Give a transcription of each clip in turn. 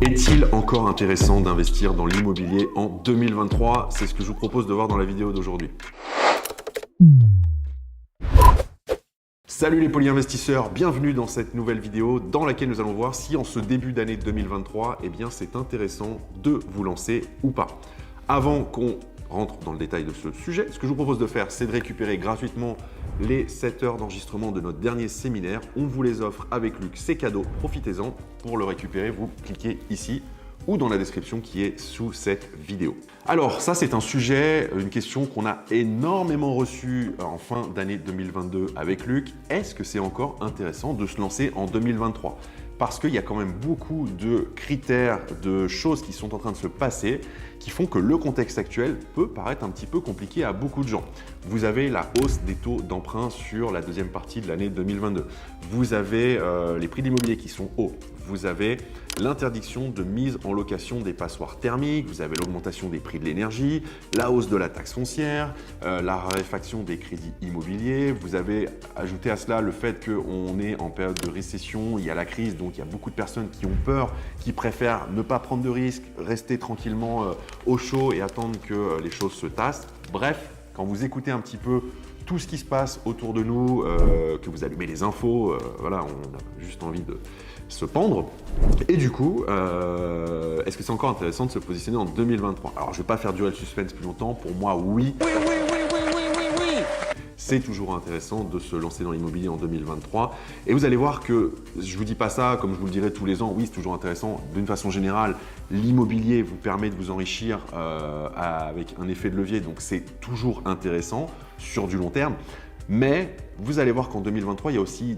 Est-il encore intéressant d'investir dans l'immobilier en 2023? C'est ce que je vous propose de voir dans la vidéo d'aujourd'hui. Salut les polyinvestisseurs, bienvenue dans cette nouvelle vidéo dans laquelle nous allons voir si en ce début d'année 2023, c'est intéressant de vous lancer ou pas. Avant qu'on rentre dans le détail de ce sujet, ce que je vous propose de faire, c'est de récupérer gratuitement les 7 heures d'enregistrement de notre dernier séminaire. On vous les offre avec Luc, c'est cadeau, profitez-en. Pour le récupérer, vous cliquez ici ou dans la description qui est sous cette vidéo. Alors ça, c'est un sujet, une question qu'on a énormément reçue en fin d'année 2022 avec Luc. Est-ce que c'est encore intéressant de se lancer en 2023 ? Parce qu'il y a quand même beaucoup de critères, de choses qui sont en train de se passer qui font que le contexte actuel peut paraître un petit peu compliqué à beaucoup de gens. Vous avez la hausse des taux d'emprunt sur la deuxième partie de l'année 2022. Vous avez les prix de l'immobilier qui sont hauts. Vous avez l'interdiction de mise en location des passoires thermiques. Vous avez l'augmentation des prix de l'énergie, la hausse de la taxe foncière, la raréfaction des crédits immobiliers. Vous avez ajouté à cela le fait qu'on est en période de récession, il y a la crise, donc il y a beaucoup de personnes qui ont peur, qui préfèrent ne pas prendre de risques, rester tranquillement au chaud et attendre que les choses se tassent. Bref, quand vous écoutez un petit peu tout ce qui se passe autour de nous, que vous allumez les infos, voilà, on a juste envie de se pendre. Et du coup, est-ce que c'est encore intéressant de se positionner en 2023 ? Alors, je ne vais pas faire durer le suspense plus longtemps. Pour moi, oui. C'est toujours intéressant de se lancer dans l'immobilier en 2023. Et vous allez voir que je ne vous dis pas ça comme je vous le dirai tous les ans. Oui, c'est toujours intéressant. D'une façon générale, l'immobilier vous permet de vous enrichir avec un effet de levier. Donc, c'est toujours intéressant sur du long terme. Mais vous allez voir qu'en 2023, il y a aussi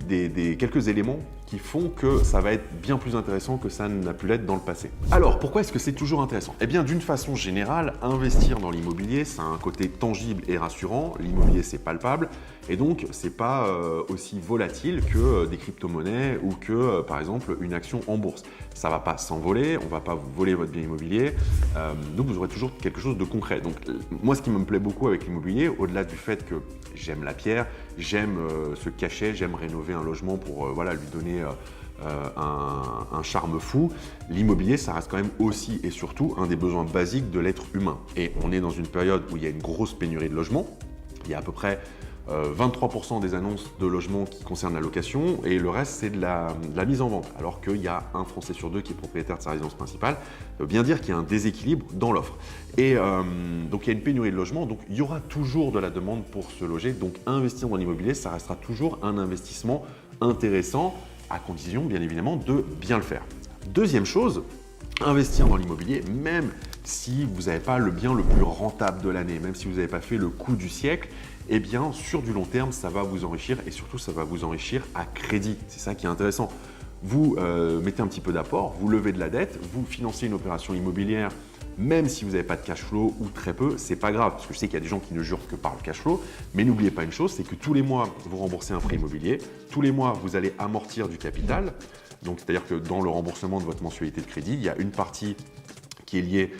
quelques éléments qui font que ça va être bien plus intéressant que ça n'a pu l'être dans le passé. Alors, pourquoi est-ce que c'est toujours intéressant ? Eh bien, d'une façon générale, investir dans l'immobilier, ça a un côté tangible et rassurant. L'immobilier, c'est palpable et donc, c'est pas aussi volatile que des crypto-monnaies ou que, par exemple, une action en bourse. Ça va pas s'envoler, on va pas vous voler votre bien immobilier, donc vous aurez toujours quelque chose de concret. Donc, moi, ce qui me plaît beaucoup avec l'immobilier, au-delà du fait que j'aime la pierre, j'aime ce cachet, j'aime rénover un logement pour lui donner un charme fou. L'immobilier, ça reste quand même aussi et surtout un des besoins basiques de l'être humain. Et on est dans une période où il y a une grosse pénurie de logements. Il y a à peu près 23% des annonces de logements qui concernent la location et le reste, c'est de la mise en vente. Alors qu'il y a un Français sur deux qui est propriétaire de sa résidence principale. Ça veut bien dire qu'il y a un déséquilibre dans l'offre. Et donc, il y a une pénurie de logements. Donc, il y aura toujours de la demande pour se loger. Donc, investir dans l'immobilier, ça restera toujours un investissement intéressant à condition, bien évidemment, de bien le faire. Deuxième chose, investir dans l'immobilier, même si vous n'avez pas le bien le plus rentable de l'année, même si vous n'avez pas fait le coup du siècle, eh bien, sur du long terme, ça va vous enrichir et surtout, ça va vous enrichir à crédit. C'est ça qui est intéressant. Vous mettez un petit peu d'apport, vous levez de la dette, vous financez une opération immobilière, même si vous n'avez pas de cash flow ou très peu, c'est pas grave, parce que je sais qu'il y a des gens qui ne jurent que par le cash flow, mais n'oubliez pas une chose, c'est que tous les mois, vous remboursez un prêt immobilier, tous les mois, vous allez amortir du capital, donc c'est-à-dire que dans le remboursement de votre mensualité de crédit, il y a une partie qui est liée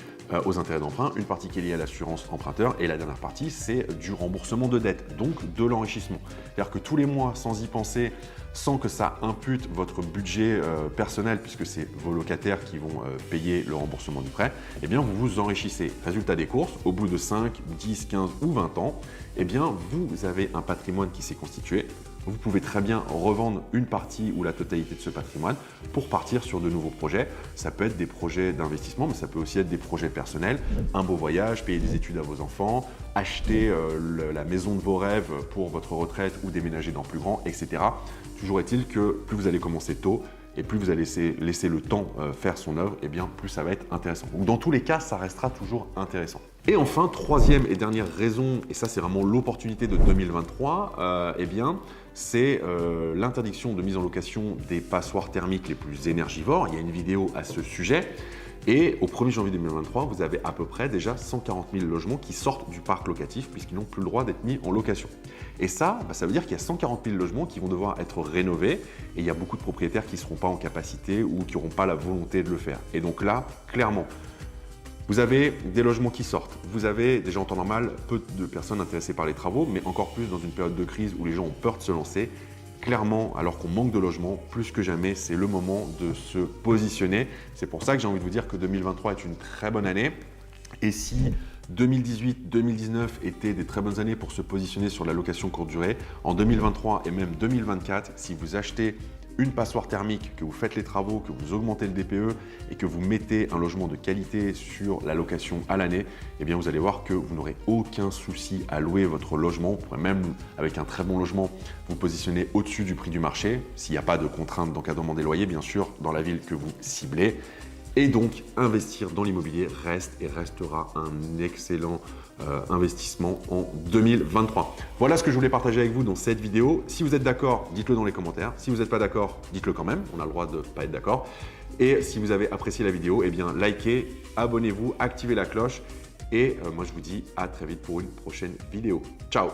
aux intérêts d'emprunt, une partie qui est liée à l'assurance emprunteur et la dernière partie, c'est du remboursement de dette, donc de l'enrichissement. C'est-à-dire que tous les mois, sans y penser, sans que ça impute votre budget personnel, puisque c'est vos locataires qui vont payer le remboursement du prêt, eh bien vous vous enrichissez. Résultat des courses, au bout de 5, 10, 15 ou 20 ans, eh bien vous avez un patrimoine qui s'est constitué. Vous pouvez très bien revendre une partie ou la totalité de ce patrimoine pour partir sur de nouveaux projets. Ça peut être des projets d'investissement, mais ça peut aussi être des projets personnels. Un beau voyage, payer des études à vos enfants, acheter la maison de vos rêves pour votre retraite ou déménager dans plus grand, etc. Toujours est-il que plus vous allez commencer tôt et plus vous allez laisser le temps faire son œuvre, et bien plus ça va être intéressant. Donc dans tous les cas, ça restera toujours intéressant. Et enfin, troisième et dernière raison, et ça c'est vraiment l'opportunité de 2023, c'est l'interdiction de mise en location des passoires thermiques les plus énergivores. Il y a une vidéo à ce sujet. Et au 1er janvier 2023, vous avez à peu près déjà 140 000 logements qui sortent du parc locatif puisqu'ils n'ont plus le droit d'être mis en location. Et ça, ça veut dire qu'il y a 140 000 logements qui vont devoir être rénovés et il y a beaucoup de propriétaires qui ne seront pas en capacité ou qui n'auront pas la volonté de le faire. Et donc là, clairement, vous avez des logements qui sortent. Vous avez déjà en temps normal peu de personnes intéressées par les travaux, mais encore plus dans une période de crise où les gens ont peur de se lancer. clairement, alors qu'on manque de logements, plus que jamais, c'est le moment de se positionner. C'est pour ça que j'ai envie de vous dire que 2023 est une très bonne année. Et si 2018, 2019 étaient des très bonnes années pour se positionner sur la location courte durée, en 2023 et même 2024, si vous achetez une passoire thermique, que vous faites les travaux, que vous augmentez le DPE et que vous mettez un logement de qualité sur la location à l'année, eh bien vous allez voir que vous n'aurez aucun souci à louer votre logement. Vous pourrez même, avec un très bon logement, vous positionner au-dessus du prix du marché, s'il n'y a pas de contrainte d'encadrement des loyers, bien sûr, dans la ville que vous ciblez. Et donc, investir dans l'immobilier reste et restera un excellent investissement en 2023. Voilà ce que je voulais partager avec vous dans cette vidéo. Si vous êtes d'accord, dites-le dans les commentaires. Si vous n'êtes pas d'accord, dites-le quand même. On a le droit de ne pas être d'accord. Et si vous avez apprécié la vidéo, eh bien, likez, abonnez-vous, activez la cloche. Et moi, je vous dis à très vite pour une prochaine vidéo. Ciao!